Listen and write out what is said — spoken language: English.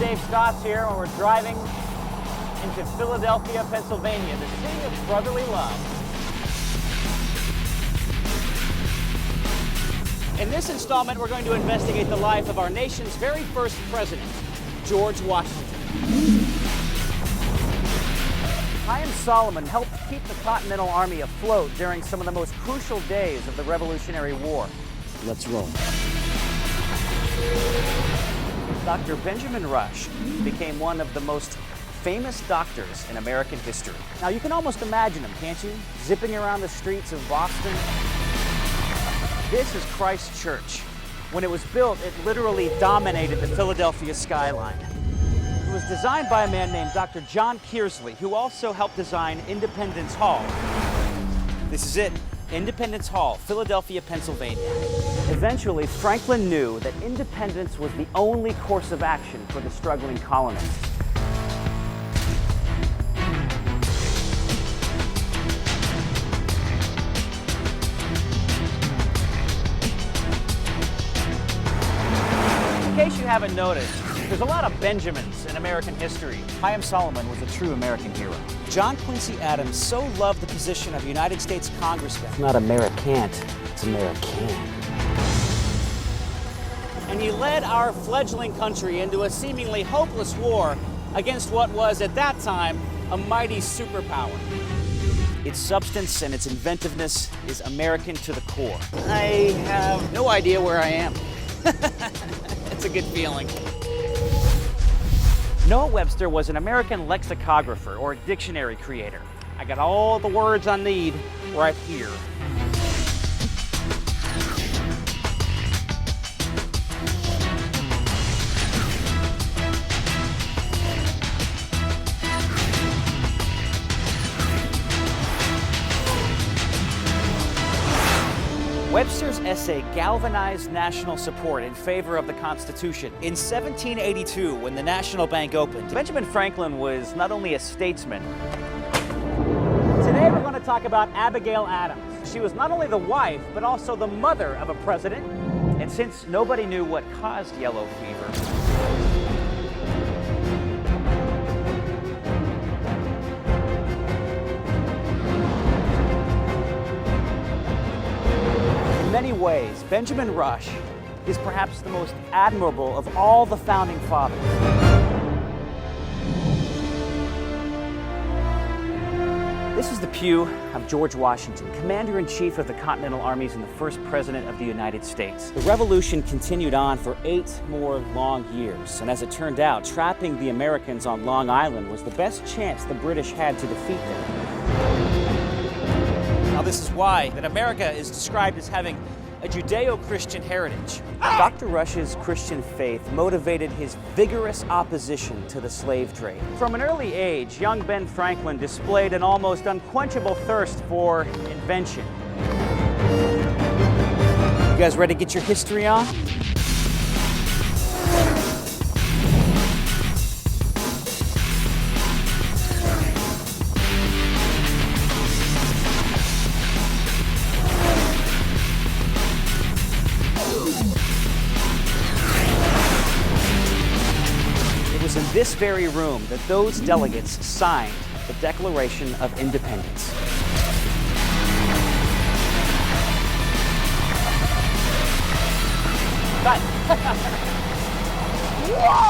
Dave Stotts here, and we're driving into Philadelphia, Pennsylvania, the city of brotherly love. In this installment, we're going to investigate the life of our nation's very first president, George Washington. Chaim Solomon helped keep the Continental Army afloat during some of the most crucial days of the Revolutionary War. Let's roll. Dr. Benjamin Rush became one of the most famous doctors in American history. Now, you can almost imagine him, can't you? Zipping around the streets of Boston. This is Christ Church. When it was built, it literally dominated the Philadelphia skyline. It was designed by a man named Dr. John Kearsley, who also helped design Independence Hall. This is it, Independence Hall, Philadelphia, Pennsylvania. Eventually, Franklin knew that independence was the only course of action for the struggling colonists. In case you haven't noticed, there's a lot of Benjamins in American history. Chaim Solomon was a true American hero. John Quincy Adams so loved the position of United States Congressman. It's not Americant, it's American. And he led our fledgling country into a seemingly hopeless war against what was, at that time, a mighty superpower. Its substance and its inventiveness is American to the core. I have no idea where I am. It's a good feeling. Noah Webster was an American lexicographer or dictionary creator. I got all the words I need right here. Webster's essay galvanized national support in favor of the Constitution. In 1782, when the National Bank opened, Benjamin Franklin was not only a statesman. Today we're going to talk about Abigail Adams. She was not only the wife, but also the mother of a president. And since nobody knew what caused yellow fever, in many ways, Benjamin Rush is perhaps the most admirable of all the founding fathers. This is the pew of George Washington, Commander-in-Chief of the Continental Armies and the first President of the United States. The Revolution continued on for 8 more long years, and as it turned out, trapping the Americans on Long Island was the best chance the British had to defeat them. Now, this is why that America is described as having a Judeo-Christian heritage. Dr. Rush's Christian faith motivated his vigorous opposition to the slave trade. From an early age, young Ben Franklin displayed an almost unquenchable thirst for invention. You guys ready to get your history on? In this very room that those delegates signed the Declaration of Independence. Cut. Whoa!